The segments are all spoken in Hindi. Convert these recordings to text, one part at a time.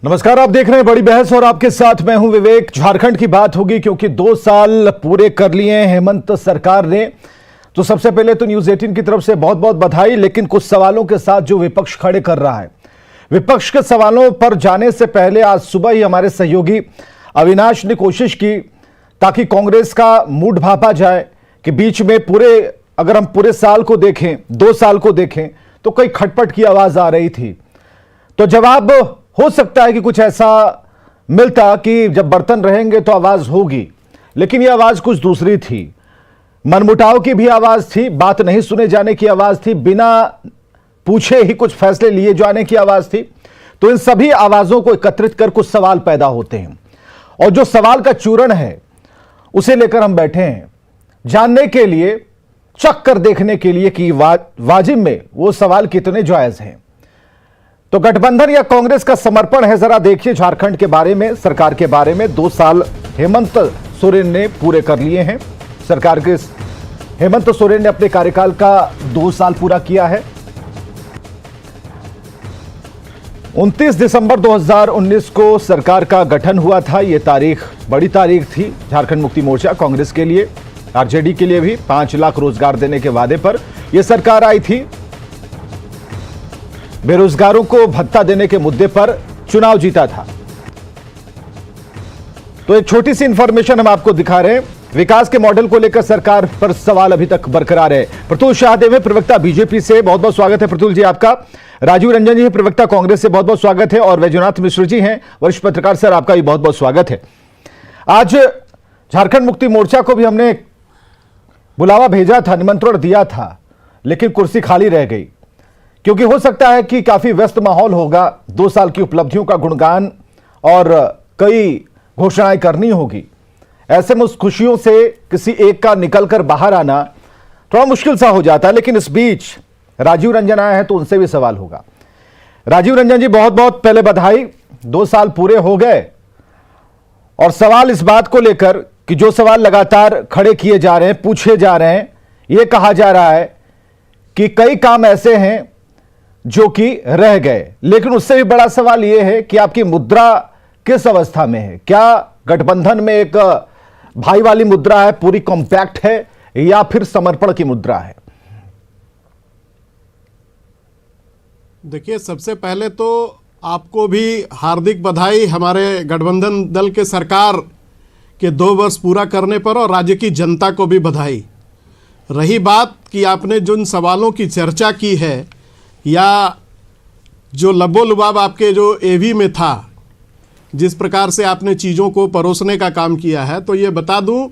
नमस्कार, आप देख रहे हैं बड़ी बहस और आपके साथ मैं हूं विवेक। झारखंड की बात होगी क्योंकि 2 साल पूरे कर लिए हैं हेमंत सरकार ने। तो सबसे पहले तो न्यूज़ 18 की तरफ से बहुत बहुत बधाई, लेकिन कुछ सवालों के साथ जो विपक्ष खड़े कर रहा है, विपक्ष के सवालों पर जाने से पहले आज सुबह ही हमारे सहयोगी अविनाश ने कोशिश की ताकि कांग्रेस का मूड भापा जाए कि बीच में अगर हम पूरे साल को देखें, 2 साल को देखें तो कई खटपट की आवाज आ रही थी। तो जवाब हो सकता है कि कुछ ऐसा मिलता कि जब बर्तन रहेंगे तो आवाज होगी, लेकिन यह आवाज कुछ दूसरी थी। मनमुटाव की भी आवाज थी, बात नहीं सुने जाने की आवाज थी, बिना पूछे ही कुछ फैसले लिए जाने की आवाज थी। तो इन सभी आवाजों को एकत्रित कर कुछ सवाल पैदा होते हैं और जो सवाल का चूरण है उसे लेकर हम बैठे हैं जानने के लिए, चक कर देखने के लिए कि वाजिब में वो सवाल कितने जायज हैं। तो गठबंधन या कांग्रेस का समर्पण है, जरा देखिए झारखंड के बारे में, सरकार के बारे में। 2 साल हेमंत सोरेन ने पूरे कर लिए हैं। सरकार के हेमंत सोरेन ने अपने कार्यकाल का 2 साल पूरा किया है। 29 दिसंबर 2019 को सरकार का गठन हुआ था। यह तारीख बड़ी तारीख थी झारखंड मुक्ति मोर्चा कांग्रेस के लिए, आरजेडी के लिए भी। 5 लाख रोजगार देने के वादे पर यह सरकार आई थी। बेरोजगारों को भत्ता देने के मुद्दे पर चुनाव जीता था। तो एक छोटी सी इंफॉर्मेशन हम आपको दिखा रहे हैं। विकास के मॉडल को लेकर सरकार पर सवाल अभी तक बरकरार है। प्रतुल शाहदेव है, प्रवक्ता बीजेपी से, बहुत बहुत स्वागत है प्रतुल जी आपका। राजीव रंजन जी है, प्रवक्ता कांग्रेस से, बहुत बहुत स्वागत है। और वैजनाथ मिश्र जी हैं, वरिष्ठ पत्रकार, सर आपका भी बहुत बहुत स्वागत है। आज झारखंड मुक्ति मोर्चा को भी हमने बुलावा भेजा था, निमंत्रण दिया था, लेकिन कुर्सी खाली रह गई क्योंकि हो सकता है कि काफी व्यस्त माहौल होगा। 2 साल की उपलब्धियों का गुणगान और कई घोषणाएं करनी होगी। ऐसे में उस खुशियों से किसी एक का निकलकर बाहर आना थोड़ा मुश्किल सा हो जाता है। लेकिन इस बीच राजीव रंजन आया है तो उनसे भी सवाल होगा। राजीव रंजन जी, बहुत बहुत पहले बधाई। 2 साल पूरे हो गए और सवाल इस बात को लेकर कि जो सवाल लगातार खड़े किए जा रहे हैं, पूछे जा रहे हैं, यह कहा जा रहा है कि कई काम ऐसे हैं जो कि रह गए। लेकिन उससे भी बड़ा सवाल यह है कि आपकी मुद्रा किस अवस्था में है। क्या गठबंधन में एक भाई वाली मुद्रा है, पूरी कॉम्पैक्ट है, या फिर समर्पण की मुद्रा है? देखिए, सबसे पहले तो आपको भी हार्दिक बधाई, हमारे गठबंधन दल के सरकार के 2 वर्ष पूरा करने पर, और राज्य की जनता को भी बधाई। रही बात कि आपने जिन सवालों की चर्चा की है या जो लबोलुबाब आपके जो एवी में था, जिस प्रकार से आपने चीज़ों को परोसने का काम किया है, तो ये बता दूं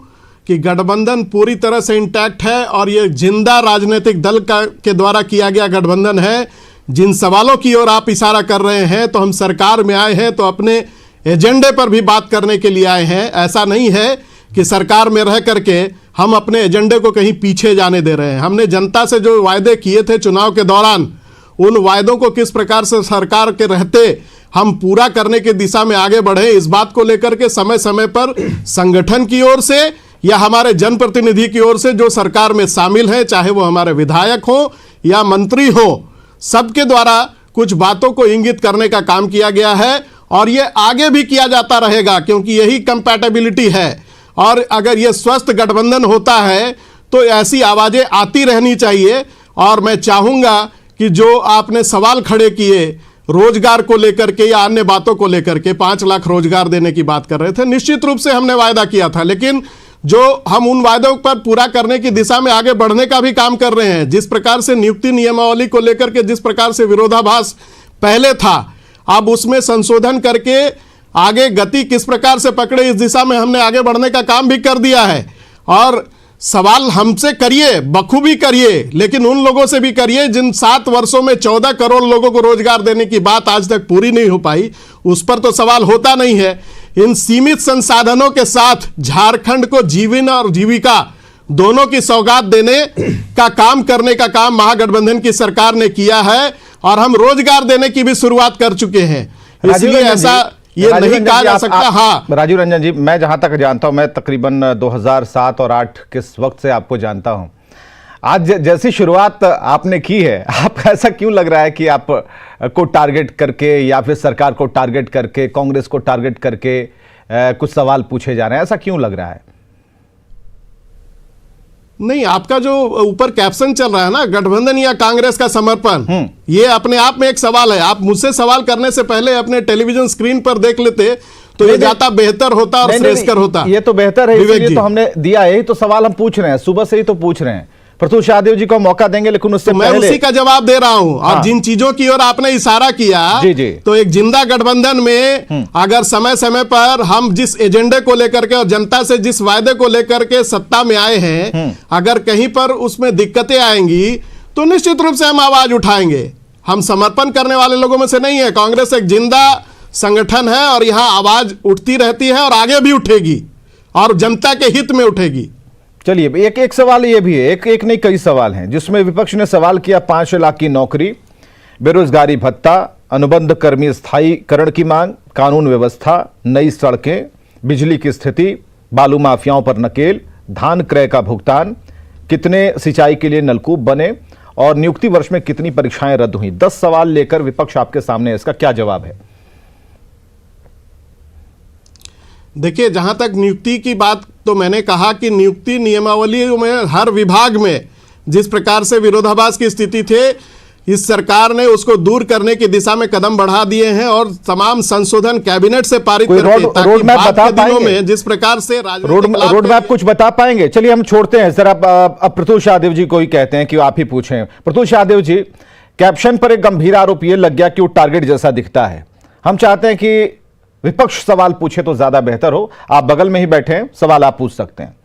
कि गठबंधन पूरी तरह से इंटैक्ट है और ये जिंदा राजनीतिक दल के द्वारा किया गया गठबंधन है। जिन सवालों की ओर आप इशारा कर रहे हैं, तो हम सरकार में आए हैं तो अपने एजेंडे पर भी बात करने के लिए आए हैं। ऐसा नहीं है कि सरकार में रह करके हम अपने एजेंडे को कहीं पीछे जाने दे रहे हैं। हमने जनता से जो वायदे किए थे चुनाव के दौरान, उन वायदों को किस प्रकार से सरकार के रहते हम पूरा करने की दिशा में आगे बढ़े, इस बात को लेकर के समय समय पर संगठन की ओर से या हमारे जनप्रतिनिधि की ओर से जो सरकार में शामिल हैं, चाहे वो हमारे विधायक हो या मंत्री हो, सबके द्वारा कुछ बातों को इंगित करने का काम किया गया है और ये आगे भी किया जाता रहेगा, क्योंकि यही कंपैटिबिलिटी है। और अगर ये स्वस्थ गठबंधन होता है तो ऐसी आवाजें आती रहनी चाहिए। और मैं चाहूंगा कि जो आपने सवाल खड़े किए रोजगार को लेकर के या अन्य बातों को लेकर के, 5 लाख रोजगार देने की बात कर रहे थे, निश्चित रूप से हमने वायदा किया था, लेकिन जो हम उन वायदों पर पूरा करने की दिशा में आगे बढ़ने का भी काम कर रहे हैं। जिस प्रकार से नियुक्ति नियमावली को लेकर के जिस प्रकार से विरोधाभास पहले था, अब उसमें संशोधन करके आगे गति किस प्रकार से पकड़े, इस दिशा में हमने आगे बढ़ने का काम भी कर दिया है। और सवाल हमसे करिए, बखूबी करिए, लेकिन उन लोगों से भी करिए जिन 7 वर्षों में 14 करोड़ लोगों को रोजगार देने की बात आज तक पूरी नहीं हो पाई, उस पर तो सवाल होता नहीं है। इन सीमित संसाधनों के साथ झारखंड को जीवन और जीविका दोनों की सौगात देने का काम करने का काम महागठबंधन की सरकार ने किया है और हम रोजगार देने की भी शुरुआत कर चुके हैं। इसलिए ऐसा ये नहीं कहा जा सकता। हाँ राजीव रंजन जी, मैं जहां तक जानता हूं, मैं तकरीबन 2007 और 8 के वक्त से आपको जानता हूं। आज जैसी शुरुआत आपने की है, आप ऐसा क्यों लग रहा है कि आप को टारगेट करके या फिर सरकार को टारगेट करके, कांग्रेस को टारगेट करके कुछ सवाल पूछे जा रहे हैं, ऐसा क्यों लग रहा है? नहीं, आपका जो ऊपर कैप्शन चल रहा है ना, गठबंधन या कांग्रेस का समर्पण, ये अपने आप में एक सवाल है। आप मुझसे सवाल करने से पहले अपने टेलीविजन स्क्रीन पर देख लेते तो ये ज्यादा बेहतर होता और श्रेयस्कर होता। ये तो बेहतर है, इसलिए तो हमने दिया है। यही तो सवाल हम पूछ रहे हैं, सुबह से ही तो पूछ रहे हैं। प्रतुल शाहदेव जी को मौका देंगे, लेकिन उससे मैं पहले उसी का जवाब दे रहा हूं। और जिन चीजों की ओर आपने इशारा किया, जी जी, तो एक जिंदा गठबंधन में अगर समय समय पर हम जिस एजेंडे को लेकर के और जनता से जिस वायदे को लेकर के सत्ता में आए हैं, अगर कहीं पर उसमें दिक्कतें आएंगी तो निश्चित रूप से हम आवाज उठाएंगे। हम समर्पण करने वाले लोगों में से नहीं है। कांग्रेस एक जिंदा संगठन है और यहां आवाज उठती रहती है और आगे भी उठेगी और जनता के हित में उठेगी। चलिए, एक सवाल ये भी है, एक नहीं कई सवाल हैं जिसमें विपक्ष ने सवाल किया 5 लाख की नौकरी, बेरोजगारी भत्ता, अनुबंध कर्मी स्थायीकरण की मांग, कानून व्यवस्था, नई सड़कें, बिजली की स्थिति, बालू माफियाओं पर नकेल, धान क्रय का भुगतान, कितने सिंचाई के लिए नलकूप बने और नियुक्ति वर्ष में कितनी परीक्षाएं रद्द हुई। 10 सवाल लेकर विपक्ष आपके सामने है, इसका क्या जवाब है? देखिए, जहां तक नियुक्ति की बात, तो मैंने कहा कि नियुक्ति नियमावली में हर विभाग में जिस प्रकार से विरोधाभास की स्थिति थे, इस सरकार ने उसको दूर करने की दिशा में कदम बढ़ा दिए हैं और तमाम संशोधन कैबिनेट से पारित करके, ताकि बाद के दिनों में जिस प्रकार से रोड मैप कुछ बता पाएंगे? चलिए हम छोड़ते हैं सर, अब प्रतुल शाहदेव जी को ही कहते हैं कि आप ही पूछें। प्रतुल शाहदेव जी, कैप्शन पर एक गंभीर आरोप यह लग गया कि वो टारगेट जैसा दिखता है। हम चाहते हैं कि विपक्ष सवाल पूछे तो ज्यादा बेहतर हो। आप बगल में ही बैठे हैं, सवाल आप पूछ सकते हैं।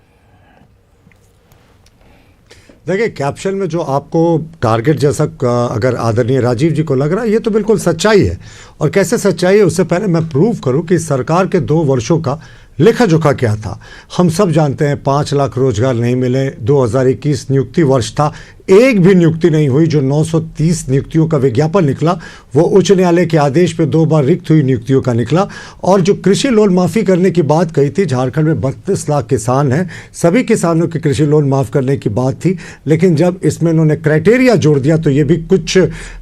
देखिए, कैप्शन में जो आपको टारगेट जैसा अगर आदरणीय राजीव जी को लग रहा है, ये तो बिल्कुल सच्चाई है। और कैसे सच्चाई है, उससे पहले मैं प्रूव करूं कि सरकार के 2 वर्षों का लेखा जोखा क्या था। हम सब जानते हैं 5 लाख रोजगार नहीं मिले, 2021 नियुक्ति वर्ष था, एक भी नियुक्ति नहीं हुई। जो 930 नियुक्तियों का विज्ञापन निकला वो उच्च न्यायालय के आदेश पे 2 बार रिक्त हुई नियुक्तियों का निकला। और जो कृषि लोन माफ़ी करने की बात कही थी, झारखंड में 32 लाख किसान हैं, सभी किसानों के कृषि लोन माफ़ करने की बात थी, लेकिन जब इसमें इन्होंने क्राइटेरिया जोड़ दिया तो ये भी कुछ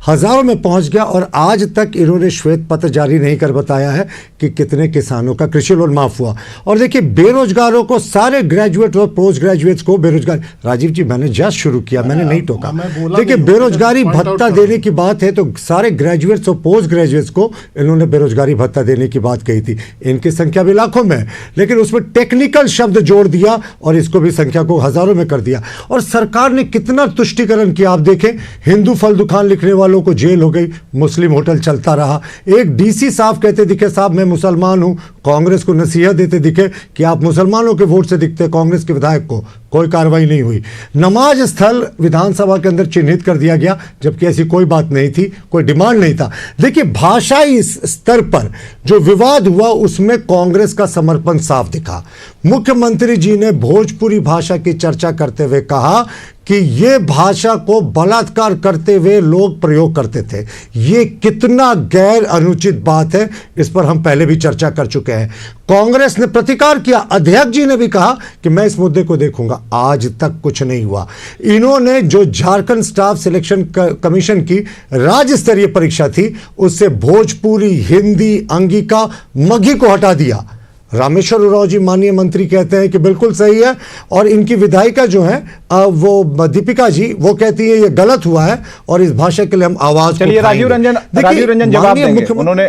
हज़ारों में पहुँच गया। और आज तक इन्होंने श्वेत पत्र जारी नहीं कर बताया है कि कितने किसानों का कृषि लोन माफ़ हुआ। और देखिए, बेरोजगारों को, सारे ग्रेजुएट और पोस्ट ग्रेजुएट्स को बेरोजगार, राजीव जी मैंने जस्ट शुरू किया, मैंने नहीं टोका। देखिए, बेरोजगारी भत्ता देने की बात है तो सारे ग्रेजुएट्स और पोस्ट ग्रेजुएट्स को इन्होंने बेरोजगारी भत्ता देने की बात कही थी। इनकी संख्या भी लाखों में है, लेकिन उसमें टेक्निकल शब्द जोड़ दिया और इसको भी संख्या को हजारों में कर दिया। और सरकार ने कितना तुष्टीकरण किया आप देखें। हिंदू फल दुकान लिखने वालों को जेल हो गई, मुस्लिम होटल चलता रहा। एक डीसी साहब कहते दिखे, साहब मैं मुसलमान हूं, कांग्रेस को नसीहत देते दिखे कि आप मुसलमानों के वोट से दिखते, कांग्रेस के विधायक को कोई कार्रवाई नहीं हुई। नमाज स्थल विधानसभा के अंदर चिन्हित कर दिया गया, जबकि ऐसी कोई बात नहीं थी, कोई डिमांड नहीं था। देखिए, भाषाई स्तर पर जो विवाद हुआ उसमें कांग्रेस का समर्पण साफ दिखा। मुख्यमंत्री जी ने भोजपुरी भाषा की चर्चा करते हुए कहा कि ये भाषा को बलात्कार करते हुए लोग प्रयोग करते थे। ये कितना गैर अनुचित बात है, इस पर हम पहले भी चर्चा कर चुके हैं। कांग्रेस ने प्रतिकार किया, अध्यक्ष जी ने भी कहा कि मैं इस मुद्दे को देखूंगा। आज तक कुछ नहीं हुआ। इन्होंने जो झारखंड स्टाफ सिलेक्शन कमीशन की राज्य स्तरीय परीक्षा थी, उससे भोजपुरी, हिंदी, अंगिका, मगही को हटा दिया। रामेश्वर उरांव जी माननीय मंत्री कहते हैं कि बिल्कुल सही है, और इनकी विधायिका जो है वो दीपिका जी, वो कहती है ये गलत हुआ है और इस भाषा के लिए हम आवाज। चलिए, राजीव रंजन जवाब देंगे उन्होंने।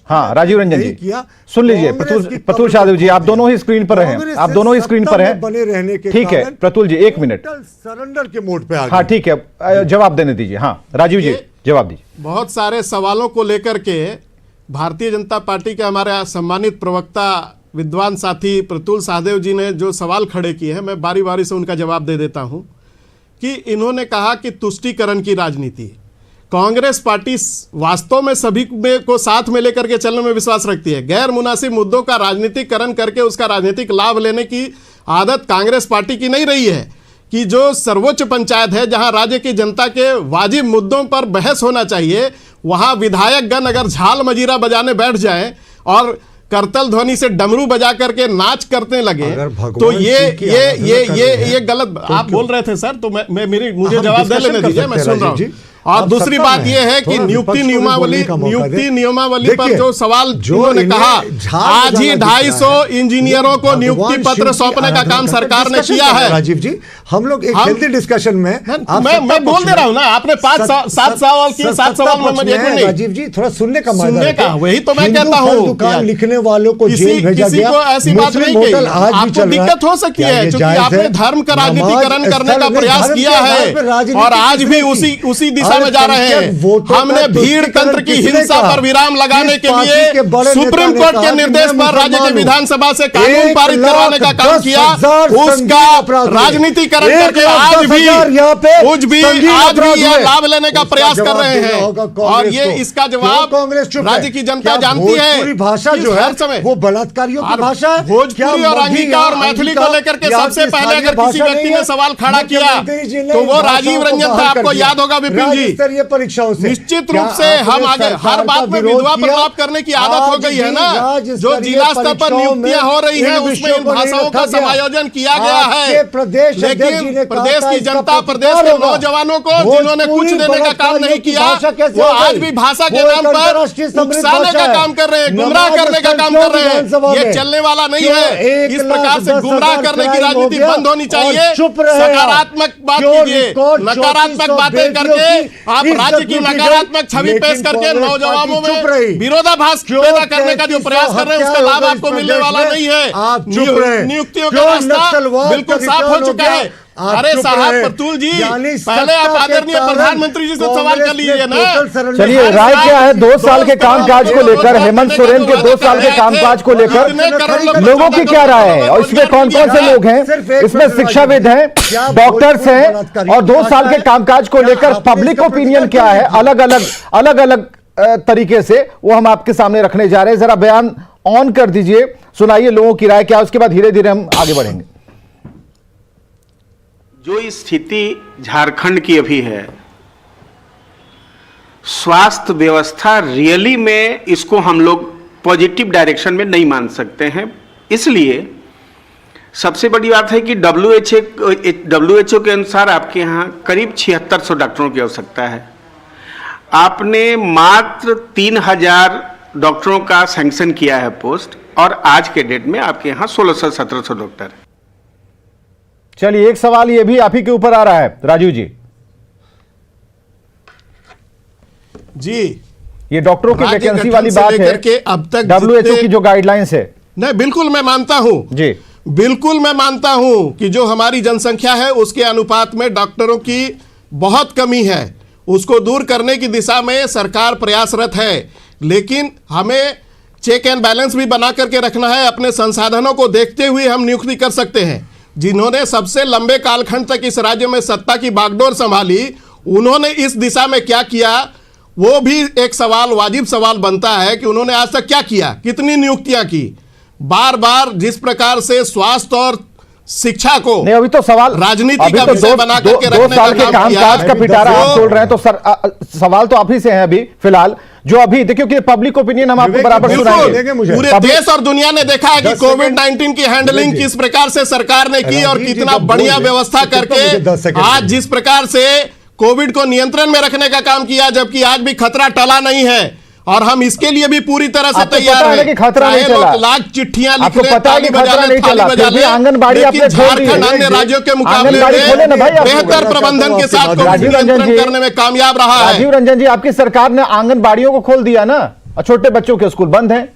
हाँ, राजीव रंजन जी सुन लीजिए। प्रतुल शाहदेव जी, आप दोनों ही स्क्रीन पर हैं, आप दोनों ही स्क्रीन पर हैं, बने रहने के। ठीक है प्रतुल जी, 1 मिनट सरेंडर के मोड पे आ गए। हाँ ठीक है, जवाब देने दीजिए। हाँ राजीव जी जवाब दीजिए। बहुत सारे सवालों को लेकर के भारतीय जनता पार्टी के हमारे सम्मानित प्रवक्ता विद्वान साथी प्रतुल शाहदेव जी ने जो सवाल खड़े किए हैं, मैं बारी बारी से उनका जवाब दे देता हूं। कि इन्होंने कहा कि तुष्टीकरण की राजनीति, कांग्रेस पार्टी वास्तव में सभी को साथ में लेकर के चलने में विश्वास रखती है। गैर मुनासिब मुद्दों का राजनीतिकरण करके उसका राजनीतिक लाभ लेने की आदत कांग्रेस पार्टी की नहीं रही है। कि जो सर्वोच्च पंचायत है, जहां राज्य की जनता के वाजिब मुद्दों पर बहस होना चाहिए, वहां विधायकगण अगर झाल मजीरा बजाने बैठ जाएं और करतल ध्वनि से डमरू बजा करके नाच करने लगे, तो ये गलत। आप बोल रहे थे सर, तो मुझे जवाब दे लेने दीजिए, मैं सुन रहा हूं। और आप दूसरी सत्ता बात में यह है कि थोड़ा नियुक्ति विपक्ष को भी बोलने का मौका दें। नियमावली पर देखिए, जो सवाल जो उन्होंने इन्हें कहा, झाड़ आज ही बजाना दिख 250 रहा है। इंजीनियरों को भगवान नियुक्ति शिव पत्र की सौंपने का आराधना काम करते सरकार ने डिस्कशन किया कर रहे हैं, है। राजीव जी, हम लोग एक हम- हेल्दी डिस्कशन में मैं बोल दे रहा हूं ना, आपने 7 सवाल किए, 7 सवाल में मुझे नहीं। राजीव जी थोड़ा सुनने का मौका सुनने का, दें। वही तो मैं हिंदू कहता फल हूं दुकान कि लिखने वालों को जेल भेजा किसी गया, को ऐसी बात मुस्लिम नहीं कही। होटल आज भी आपको चल रहा है। दिक्कत हो सकती क्या है ये क्योंकि जायज आपने है? धर्म का नमाज राजनीतिकरण करने स्थल का में प्रयास धर्म के किया आधार है पर राजनीति और आज किसने भी की? उसी दिशा में जा रहे अल्पसंख्यक हैं। वोटों का हमने भीड़ तुष्टीकरण तंत्र की किसने हिंसा कहा? पर विराम लगाने किस के पार्टी लिए के बड़े नेता सुप्रीम ने कोर्ट कहा के कि निर्देश मैं पर राज्य के मुसलमान हूं? विधानसभा से कानून पारित करवाने का काम किया। 1,10,000 उसका राजनीतिकरण करके आज भी यहाँ पे कुछ भी संगीन आज अपराध भी यह हुए। लाभ लेने का उसका प्रयास कर जवाब रहे देना हैं होगा और कांग्रेस ये को। इसका क्यों जवाब कांग्रेस चुप है? राज्य की जनता क्या जानती है। भोजपुरी भाषा इस जो है हर समय वो बलात्कारियों की और भाषा है। भोजपुरी क्या और मगही अंगिका और मैथिली को लेकर के यहाँ सबसे की पहले स्थानीय अगर किसी भाषा व्यक्ति नहीं ने है? सवाल खड़ा किया मुख्यमंत्री जी ने तो वो इन राजीव भाषाओं को रंजन था। बाहर आपको कर दिया। याद होगा विपिन जी, राज्य स्तरीय परीक्षाओं से निश्चित क्या रूप से हम आपने आगे सरकार हर बात का में विरोध विधवा किया? प्रलाप करने की आदत हो आज गई है भी ना। राज्य जो स्तरीय जिला स्तर पर परीक्षाओं नियुक्तियां में हो रही हैं इन उसमें विषयों इन को नहीं भाषाओं का रखा गया। समायोजन किया गया आपके है। प्रदेश अध्यक्ष जी ने लेकिन कहा प्रदेश था की इसका जनता, प्रदेश प्रतिकार के होगा। नौजवानों को जिन्होंने कुछ भोजपुरी देने का काम नहीं बलात्कारियों की किया, भाषा कैसे वो हो गई? आज भी भाषा के वो नाम एक पर अंतर्राष्ट्रीय समृद्ध उकसाने भाषा का है। काम कर रहे हैं, गुमराह नमाज करने का स्थल काम क्यों कर रहे विधानसभा हैं। ये में? चलने वाला नहीं क्यों है। इस प्रकार से 1,10,000 गुमराह करने की क्राइम हो राजनीति गया बंद होनी और चाहिए। चुप रहे आप। सकारात्मक बात क्यों कीजिए, रिकॉर्ड नकारात्मक 3400 बातें करके बेटियों आप की राज्य इज्जत की लूटी गई, नकारात्मक छवि लेकिन पेश करके कांग्रेस नौजवानों पार्टी चुप रही। में विरोधाभास क्यों पैदा करने का जो 3300 प्रयास कर रहे हैं उसका हत्या लाभ हो गई आपको इस मिलने प्रदेश वाला में? नहीं है। आप चुप रहे। नियुक्तियों का क्यों रास्ता नक्सलवाद बिल्कुल का साफ हो रिटर्न हो चुका गया? है। आप अरे चुप साहब रहे। प्रतुल जी, यानी पहले आप सत्ता के आदरणीय कारण प्रधानमंत्री जी से सवाल कांग्रेस कर ने लीजिए ना। टोटल surrender चलिए किया। राय क्या है 2 साल के कामकाज को लेकर, हेमंत सोरेन के 2 साल के कामकाज को लेकर लोगों की क्या राय है और इसमें कौन कौन से लोग हैं? इसमें शिक्षाविद हैं, डॉक्टर्स हैं और 2 साल के कामकाज को लेकर पब्लिक ओपिनियन क्या है अलग अलग तरीके से वो हम आपके सामने रखने जा रहे हैं। जरा बयान ऑन कर दीजिए, सुनाइए लोगों की राय क्या है, उसके बाद धीरे धीरे हम आगे बढ़ेंगे। जो स्थिति झारखंड की अभी है, स्वास्थ्य व्यवस्था रियली में इसको हम लोग पॉजिटिव डायरेक्शन में नहीं मान सकते हैं। इसलिए सबसे बड़ी बात है कि WHO के अनुसार आपके यहाँ करीब 7600 डॉक्टरों की आवश्यकता है। आपने मात्र 3000 डॉक्टरों का सैंक्शन किया है पोस्ट और आज के डेट में आपके यहाँ 1600-1700 डॉक्टर है। चलिए एक सवाल ये भी आप ही के ऊपर आ रहा है राजीव जी। जी, ये डॉक्टरों की राज्य वैकेंसी गठन वाली से बात लेकर है, के अब तक WHO जितने- की जो गाइडलाइंस है। नहीं, बिल्कुल मैं मानता हूं जी, बिल्कुल मैं मानता हूं कि जो हमारी जनसंख्या है उसके अनुपात में डॉक्टरों की बहुत कमी है। उसको दूर करने की दिशा में सरकार प्रयासरत है, लेकिन हमें चेक एंड बैलेंस भी बना करके रखना है। अपने संसाधनों को देखते हुए हम नियुक्ति कर सकते हैं। जिन्होंने सबसे लंबे कालखंड तक इस राज्य में सत्ता की बागडोर संभाली, उन्होंने इस दिशा में क्या किया, वो भी एक सवाल, वाजिब सवाल बनता है कि उन्होंने आज तक क्या किया, कितनी नियुक्तियां की। बार बार जिस प्रकार से स्वास्थ्य और शिक्षा को नहीं अभी तो सवाल राजनीति अभी का तो विषय बना करके 2 रखने साल का के काम किया कामकाज है। का पिटारा आप जो- बोल रहे हैं तो सवाल तो आप ही से है अभी फिलहाल, जो अभी देखिए कि पब्लिक ओपिनियन हम आपको विवेक, बराबर बिल्कुल, सुनाएंगे। देंगे मुझे। पूरे पब्लिक- देश और दुनिया ने देखा है कि 10 कोविड-19 की हैंडलिंग जी। किस प्रकार से सरकार ने की और राजीव जी कितना जब बढ़िया बोल रहे, व्यवस्था तो मुझे 10 करके सेकंड आज दीजिए। जिस प्रकार से कोविड को नियंत्रण में रखने का काम किया, जबकि आज भी खतरा टला नहीं है और हम इसके लिए भी पूरी तरह से आपको तैयार पता है हैं। ना कि खतरा नहीं चाहे लोग चला। लाख चिट्ठियां लिख आपको लें, पता है कि ताली खतरा बजा नहीं लें, थाली चला, बजा फिर भी लें, आंगनबाड़ी लेकिन आपने खोल दी है। झारखंड अन्य राज्यों के मुकाबले आंगनबाड़ी खोले ना भाई में आप। बेहतर प्रबंधन के साथ कोविड राजीव रंजन नियंत्रण जी, करने में कामयाब रहा है। राजीव रंजन जी, आपकी सरकार ने आंगनबाड़ियों को खोल दिया ना और छोटे बच्चों के स्कूल बंद हैं।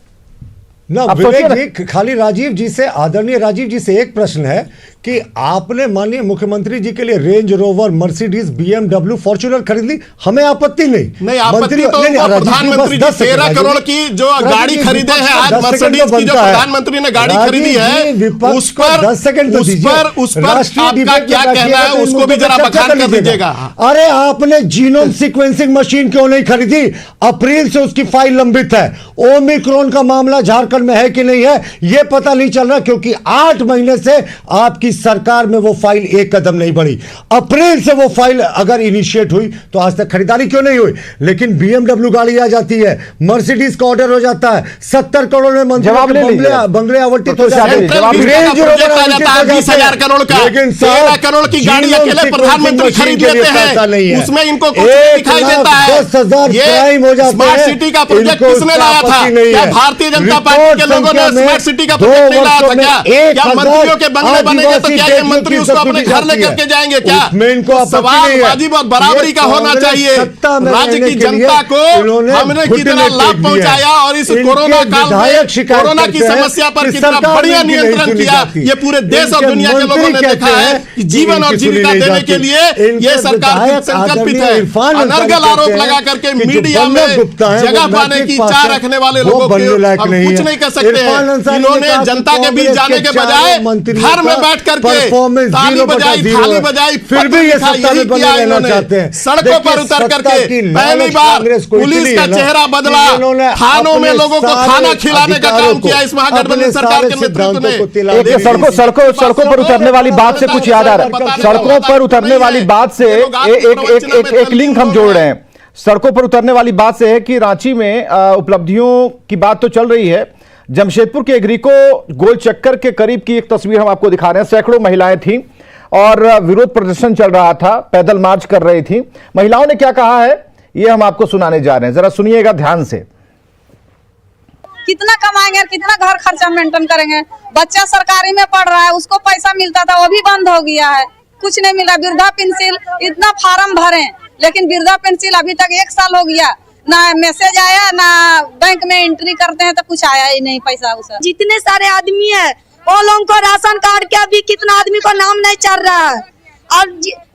ना अब सोचिए विवेक ना। जी, खाली राजीव जी से, आदरणीय राजीव जी से एक प्रश्न है कि आपने माननीय मुख्यमंत्री जी के लिए range rover, Mercedes, BMW, Fortuner खरीद ली, हमें आपत्ति नहीं, आपत्ति तो प्रधानमंत्री जी 13 करोड़ की जो गाड़ी खरीदे हैं आज, मर्सिडीज की जो प्रधानमंत्री ने गाड़ी खरीदी है, उस पर 10 सेकंड आपका क्या कहना है, उसको भी जरा बखान कर दीजिएगा। अरे आपने जीनोम सीक्वेंसिंग मशीन क्यों नहीं खरीदी? अप्रैल से उसकी फाइल लंबित है। ओमिक्रॉन का मामला झारखंड में है कि नहीं है, यह पता नहीं चल रहा, क्योंकि 8 महीने से आपकी इस सरकार में वो फाइल एक कदम नहीं बढ़ी। अप्रैल से वो फाइल अगर इनिशिएट हुई तो आज तक खरीदारी क्यों नहीं हुई? लेकिन BMW गाड़ी आ जाती है, मर्सिडीज का ऑर्डर हो जाता है, 70 करोड़ में बंगले आवंटित हो जाते हैं, 20,000 करोड़ का, 13 करोड़ की गाड़ी अकेले प्रधानमंत्री खरीद लेते हैं, उसमें इनको कुछ नहीं दिखाई देता है। 10,000 क्राइम हो जाते हैं। स्मार्ट सिटी का प्रोजेक्ट किसने लाया था? क्या भारतीय जनता पार्टी के लोगों ने स्मार्ट सिटी का प्रोजेक्ट नहीं लाया था? क्या मंत्रियों के बंगले बनेंगे तो क्या ये मंत्री उसको अपने घर लेकर के जाएंगे? क्या सवाल वाजिब और बराबरी का होना चाहिए। राज्य की जनता को हमने कितना लाभ पहुंचाया और इस कोरोना काल में कोरोना की समस्या पर कितना बढ़िया नियंत्रण किया, ये पूरे देश और दुनिया के लोगों ने देखा है कि जीवन और जीविका देने के लिए ये सरकार संकल्पित है। अनर्गल आरोप लगा करके मीडिया में जगह पाने की चाह रखने वाले लोगों को हम कुछ नहीं कर सकते हैं। इन्होंने जनता के बीच जाने के बजाय घर में बैठ करके ताली बजाई, थाली बजाई, फिर भी ये सत्ता में बने रहना चाहते हैं। सड़कों पर उतर करके पहली बार पुलिस का चेहरा बदला, थानों में लोगों को खाना खिलाने का काम किया इस महागठबंधन सरकार के नेतृत्व ने। सड़कों पर उतरने वाली बात से कुछ याद आ रहा है। सड़कों पर उतरने वाली बात से एक लिंक हम जोड़ रहे हैं। सड़कों पर उतरने वाली बात से है कि रांची में उपलब्धियों की बात तो चल रही है। जमशेदपुर के एग्रीको गोल चक्कर के करीब की एक तस्वीर हम आपको दिखा रहे हैं। सैकड़ों महिलाएं थीं और विरोध प्रदर्शन चल रहा था, पैदल मार्च कर रही थी। महिलाओं ने क्या कहा है ये हम आपको सुनाने जा रहे हैं, जरा सुनिएगा ध्यान से। कितना कमाएंगे, कितना घर खर्चा मेंटेन करेंगे? बच्चा सरकारी में पढ़ रहा है, उसको पैसा मिलता था वो भी बंद हो गया है, कुछ नहीं मिला। वृद्धा पेंशन इतना फार्म भरे लेकिन वृद्धा पेंशन अभी तक 1 साल हो गया, ना मैसेज आया ना बैंक में एंट्री करते हैं तो कुछ आया ही नहीं पैसा उसे। जितने सारे आदमी है वो लोगों को राशन कार्ड के अभी कितना आदमी को नाम नहीं चल रहा है और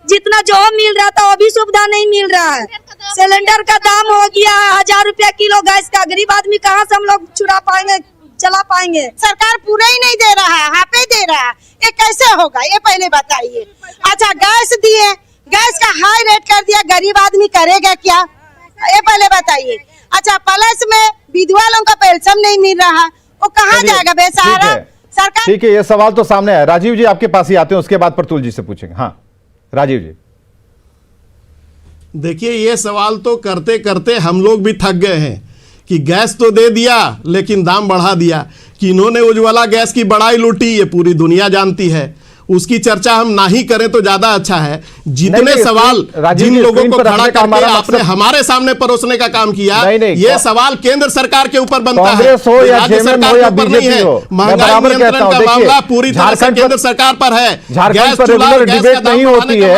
जितना जो मिल रहा था वो भी सुविधा नहीं मिल रहा है। सिलेंडर का दाम हो गया 1000 रुपया किलो गैस का। गरीब आदमी कहाँ से हम लोग चुरा पाएंगे, चला पाएंगे? सरकार पूरा ही नहीं दे रहा है, हाफे दे रहा है, ये कैसे होगा ये पहले बताइए। अच्छा गैस दिए, गैस का हाई रेट कर दिया, गरीब आदमी करेगा क्या ये पहले बताइए। अच्छा प्लस में विधवा लोगों का पेंशन नहीं मिल रहा, वो कहाँ जाएगा बेसहारा सरकार? ठीक है, ये सवाल तो सामने है। राजीव जी आपके पास ही आते हैं, उसके बाद प्रतुल जी से पूछेंगे। हाँ राजीव जी। देखिए ये सवाल तो करते करते हम लोग भी थक गए हैं कि गैस तो दे दिया लेकिन दाम बढ़ा दिया। कि इन्होंने उज्ज्वला गैस की बड़ाई लूटी ये पूरी दुनिया जानती है, उसकी चर्चा हम ना ही करें तो ज्यादा अच्छा है। जितने सवाल जिन लोगों को खड़ा करके आपने हमारे सामने परोसने का काम किया, ये सवाल केंद्र सरकार के ऊपर बनता है, राज्य सरकार के ऊपर नहीं है। महंगाई नियंत्रण का मामला पूरी तरह से केंद्र सरकार पर है। झारखंड पर रेगुलर डिबेट नहीं होती है,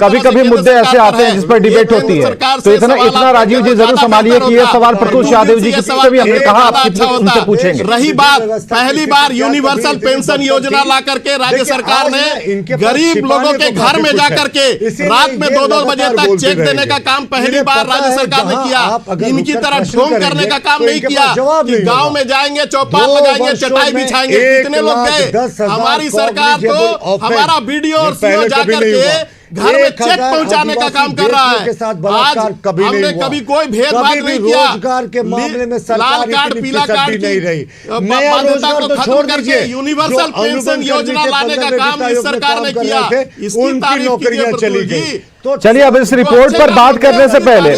कभी कभी मुद्दे ऐसे आते हैं जिस पर डिबेट होती है, तो इतना राजीव जी जरूर संभालिए कि ये सवाल प्रतुल यादव जी से भी हमने कहा उनसे पूछेंगे। रही बात पहली बार यूनिवर्सल पेंशन योजना ला करके राज्य सरकार ने गरीब लोगों के घर में जाकर के रात में 2-2 बजे तक चेक देने का काम पहली बार राज्य सरकार ने किया। इनकी तरह ढोंग करने का काम नहीं किया कि गांव में जाएंगे, चौपाल लगाएंगे, चटाई बिछाएंगे। कितने लोग गए? हमारी सरकार तो हमारा बीडीओ और सीओ जाकर के घर में चेक पहुंचाने का काम कर रहा है। आज हमने कभी कोई भेदभाव नहीं किया। रोजगार के मामले में लाल कार्ड पीला कार्ड नहीं रही, बाध्यता को खत्म करके यूनिवर्सल पेंशन योजना लाने का काम इस सरकार ने किया। इसकी नौकरियां चली गई। तो चलिए अब इस रिपोर्ट पर बात करने से पहले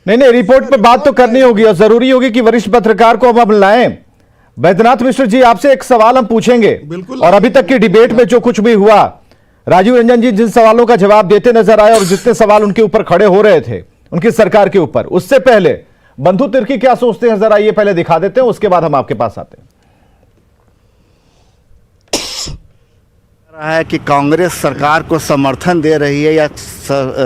नहीं रिपोर्ट पर बात तो करनी होगी और जरूरी होगी कि वरिष्ठ पत्रकार को अब लाएं। बैद्यनाथ मिश्र जी आपसे एक सवाल हम पूछेंगे और अभी तक की डिबेट में जो कुछ भी हुआ, राजीव रंजन जी जिन सवालों का जवाब देते नजर आए और जितने सवाल उनके ऊपर खड़े हो रहे थे उनकी सरकार के ऊपर, उससे पहले बंधु तिर्की क्या सोचते हैं जरा ये पहले दिखा देते हैं, उसके बाद हम आपके पास आते हैं। है कि कांग्रेस सरकार को समर्थन दे रही है या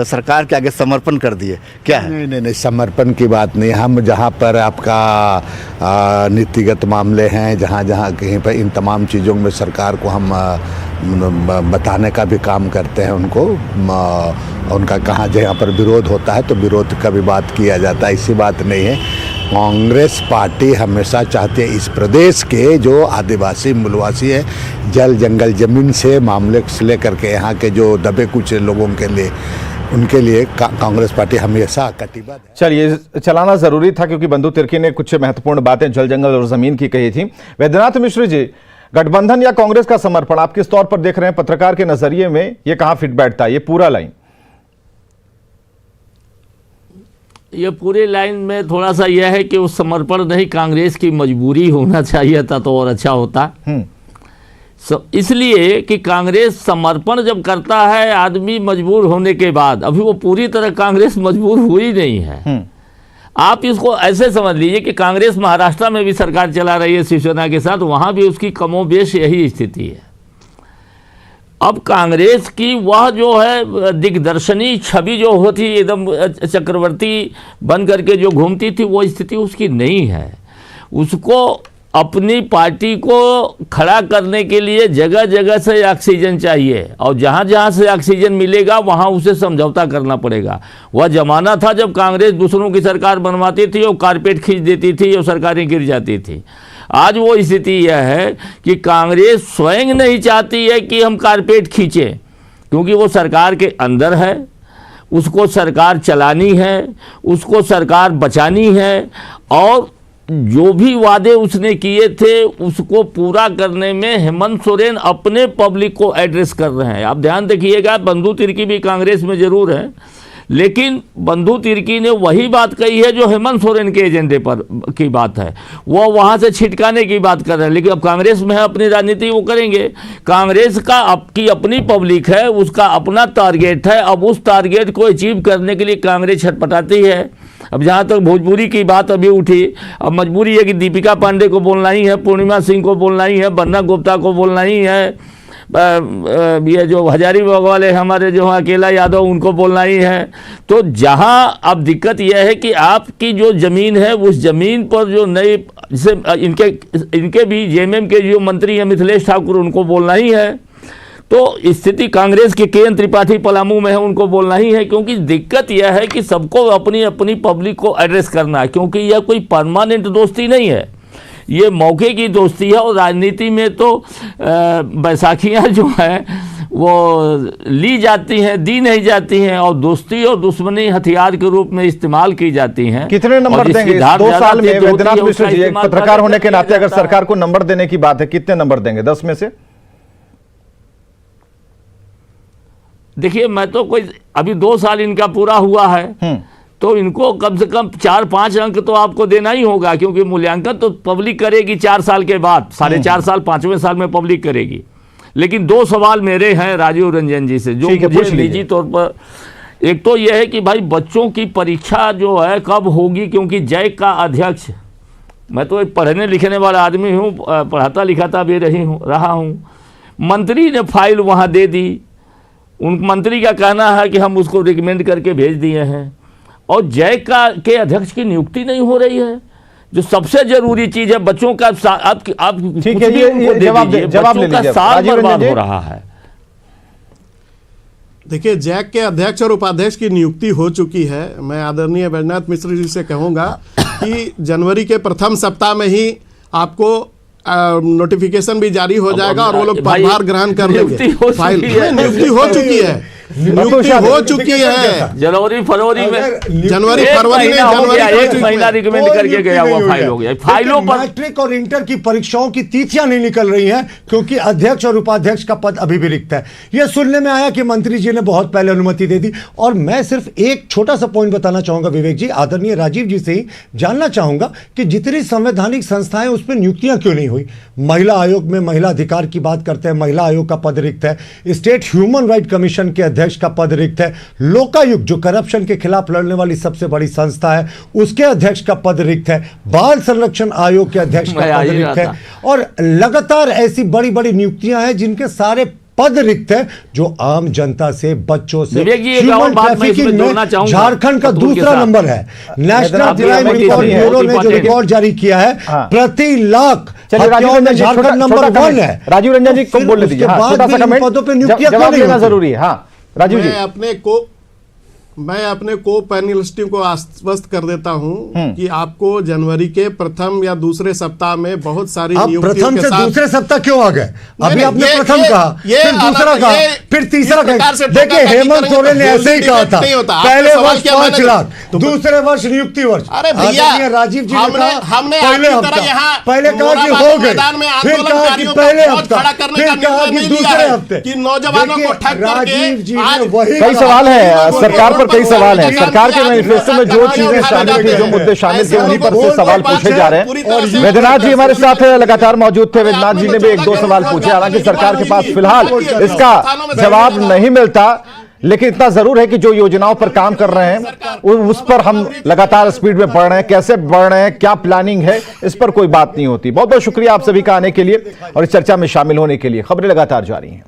सरकार के आगे समर्पण कर दिए, क्या है? नहीं, समर्पण की बात नहीं। हम जहाँ पर आपका नीतिगत मामले हैं, जहाँ कहीं पर इन तमाम चीज़ों में सरकार को हम बताने का भी काम करते हैं उनको, उनका कहाँ जहाँ पर विरोध होता है तो विरोध का भी बात किया जाता है, ऐसी बात नहीं है। कांग्रेस पार्टी हमेशा चाहती है इस प्रदेश के जो आदिवासी मूलवासी है, जल जंगल ज़मीन से मामले से लेकर के यहाँ के जो दबे कुछ लोगों के लिए, उनके लिए कांग्रेस पार्टी हमेशा कटिबद्ध है। चलिए चलाना जरूरी था क्योंकि बंधु तिर्की ने कुछ महत्वपूर्ण बातें जल जंगल और जमीन की कही थी। बैद्यनाथ मिश्र जी, गठबंधन या कांग्रेस का समर्पण आप किस तौर पर देख रहे हैं? पत्रकार के नजरिए में ये कहां फिट बैठता है, ये पूरा लाइन? ये पूरे लाइन में थोड़ा सा यह है कि वो समर्पण नहीं, कांग्रेस की मजबूरी होना चाहिए था तो और अच्छा होता। इसलिए कि कांग्रेस समर्पण जब करता है आदमी मजबूर होने के बाद, अभी वो पूरी तरह कांग्रेस मजबूर हुई नहीं है। आप इसको ऐसे समझ लीजिए कि कांग्रेस महाराष्ट्र में भी सरकार चला रही है शिवसेना के साथ, वहां भी उसकी कमोबेश यही स्थिति है। अब कांग्रेस की वह जो है दिग्दर्शनी छवि जो होती एकदम चक्रवर्ती बन करके जो घूमती थी, वो स्थिति उसकी नहीं है। उसको अपनी पार्टी को खड़ा करने के लिए जगह जगह से ऑक्सीजन चाहिए, और जहाँ जहाँ से ऑक्सीजन मिलेगा वहाँ उसे समझौता करना पड़ेगा। वह जमाना था जब कांग्रेस दूसरों की सरकार बनवाती थी और कारपेट खींच देती थी और सरकारें गिर जाती थी। आज वो स्थिति यह है कि कांग्रेस स्वयं नहीं चाहती है कि हम कारपेट खींचें, क्योंकि वो सरकार के अंदर है, उसको सरकार चलानी है, उसको सरकार बचानी है, और जो भी वादे उसने किए थे उसको पूरा करने में हेमंत सोरेन अपने पब्लिक को एड्रेस कर रहे हैं। आप ध्यान देखिएगा, बंधु तिर्की भी कांग्रेस में जरूर है, लेकिन बंधु तिर्की ने वही बात कही है जो हेमंत सोरेन के एजेंडे पर की बात है। वो वहाँ से छिटकाने की बात कर रहे हैं, लेकिन अब कांग्रेस में है, अपनी राजनीति वो करेंगे। कांग्रेस का की अपनी पब्लिक है, उसका अपना टारगेट है। अब उस टारगेट को अचीव करने के लिए कांग्रेस छटपटाती है। अब जहाँ तक भोजपुरी की बात अभी उठी, अब मजबूरी है कि दीपिका पांडे को बोलना ही है, पूर्णिमा सिंह को बोलना ही है, बन्ना गुप्ता को बोलना ही है, ये जो हजारीबाग वाले हमारे जो अकेला यादव उनको बोलना ही है। तो जहाँ अब दिक्कत यह है कि आपकी जो ज़मीन है उस ज़मीन पर जो नए जैसे इनके भी जेएमएम के जो मंत्री हैं मिथिलेश ठाकुर, उनको बोलना ही है। तो स्थिति कांग्रेस के केएन त्रिपाठी पलामू में है, उनको बोलना ही है, क्योंकि दिक्कत यह है कि सबको अपनी अपनी पब्लिक को एड्रेस करना है, क्योंकि यह कोई परमानेंट दोस्ती नहीं है, ये मौके की दोस्ती है। और राजनीति में तो बैसाखियाँ जो हैं वो ली जाती हैं, दी नहीं जाती हैं, और दोस्ती और दुश्मनी हथियार के रूप में इस्तेमाल की जाती हैं। कितने नंबर देंगे इस 2 साल में वैद्यनाथ मिश्र जी? एक पत्रकार होने के नाते अगर सरकार को नंबर देने की बात है, कितने नंबर देंगे 10 में से? देखिए, मैं तो कोई अभी 2 साल इनका पूरा हुआ है, तो इनको कम से कम 4-5 अंक तो आपको देना ही होगा, क्योंकि मूल्यांकन तो पब्लिक करेगी 4 साल के बाद, 4.5 साल 5वें साल में पब्लिक करेगी। लेकिन 2 सवाल मेरे हैं राजीव रंजन जी से, जो मुझे निजी तौर पर, एक तो यह है कि भाई बच्चों की परीक्षा जो है कब होगी, क्योंकि जैक का अध्यक्ष, मैं तो एक पढ़ने लिखने वाला आदमी हूँ, पढ़ाता लिखाता भी रहा हूँ। मंत्री ने फाइल वहाँ दे दी, उन मंत्री का कहना है कि हम उसको रिकमेंड करके भेज दिए हैं, और जैक के अध्यक्ष की नियुक्ति नहीं हो रही है, जो सबसे जरूरी चीज है। बच्चों का आप ठीक है, ये जवाब ले लीजिए, साल बर्बाद हो रहा है। देखिए, जैक के अध्यक्ष और उपाध्यक्ष की नियुक्ति हो चुकी है। मैं आदरणीय वैद्यनाथ मिश्र जी से कहूंगा कि जनवरी के प्रथम सप्ताह में ही आपको नोटिफिकेशन भी जारी हो जाएगा और वो लोग पदभार ग्रहण कर लेंगे। नियुक्ति हो चुकी है, नियुक्ति हो चुकी है। जनवरी फरवरी में, जनवरी फरवरी में एक महीना रिकमेंड करके गया हुआ फाइल हो गया। फाइलों पर मैट्रिक और इंटर की परीक्षाओं की तिथियां नहीं निकल रही हैं, क्योंकि अध्यक्ष और उपाध्यक्ष का पद अभी भी रिक्त है। यह सुनने में आया कि मंत्री जी ने बहुत पहले अनुमति दे दी। और मैं सिर्फ एक छोटा सा पॉइंट बताना चाहूंगा विवेक जी, आदरणीय राजीव जी से ही जानना चाहूंगा कि जितनी संवैधानिक संस्थाएं उस पर नियुक्तियां क्यों नहीं हुई? महिला आयोग में महिला अधिकार की बात करते हैं, महिला आयोग का पद रिक्त है। स्टेट ह्यूमन राइट कमीशन के अध्यक्ष का पद रिक्त है। लोकायुक्त जो करप्शन के खिलाफ लड़ने वाली सबसे बड़ी संस्था है, उसके अध्यक्ष का पद रिक्त है। बाल संरक्षण आयोग के अध्यक्ष का पद रिक्त है। और लगातार ऐसी बड़ी बड़ी नियुक्तियां हैं जिनके सारे पद रिक्त है, जो आम जनता से, बच्चों से ह्यूमन ट्रैफिकिंग में झारखंड का दूसरा नंबर है। नेशनल क्राइम रिकॉर्ड ब्यूरो ने जो रिकॉर्ड जारी किया है, प्रति लाख हत्याओं में झारखंड नंबर 1 है। राजीव रंजन जी को बोल दीजिए, छोटा सा कमेंट, पदों पे नियुक्तियां जवाब लेना जरूरी है। हाँ राजीव जी, मैं अपने को पैनलिस्टों को आश्वस्त कर देता हूं कि आपको जनवरी के प्रथम या दूसरे सप्ताह में बहुत सारी आप नियुक्तियों प्रथम के से साथ दूसरे सप्ताह क्यों आ गए? अभी नहीं, आपने ये- प्रथम ये- कहा, ये फिर दूसरा अलग- कहा, ये फिर तीसरा इस प्रकार से कहा। देखिए टोकाटाकी हेमंत करेंगे सोरेन ने तो ऐसे ही कहा था, नहीं होता। आपने पहले सवाल वर्ष किया 5 मैंने लाख, तो- दूसरे वर्ष नियुक्ति वर्ष। अरे भैया, आदरणीय राजीव जी ने हमने- कहा हमने पहले आपकी तरह हफ्ता, यहाँ पहले कहा कि मोराबादी हो गए, मैदान में फिर कहा कि आंदोलनकारियों को पहले फौज हफ्ता, खड़ा करने फिर का कहा निर्णय कि नहीं लिया दूसरे है हफ्ते। कि नौजवानों को ठग करके राजीव जी आज ने वही कई सवाल है सरकार पर, कई सवाल है जी, सरकार के जी, मैनिफेस्टो में जो चीजें शामिल थी, जो मुद्दे शामिल थे, उन्हीं पर से सवाल पूछे जा रहे हैं। वैद्यनाथ जी हमारे साथ लगातार मौजूद थे। वैद्यनाथ जी ने भी एक दो सवाल पूछे, हालांकि सरकार के पास फिलहाल इसका जवाब नहीं मिलता, लेकिन इतना जरूर है कि जो योजनाओं पर काम कर रहे हैं उस पर हम लगातार स्पीड में बढ़ रहे हैं। कैसे बढ़ रहे हैं, क्या प्लानिंग है, इस पर कोई बात नहीं होती। बहुत बहुत शुक्रिया आप सभी का आने के लिए और इस चर्चा में शामिल होने के लिए। खबरें लगातार जारी हैं।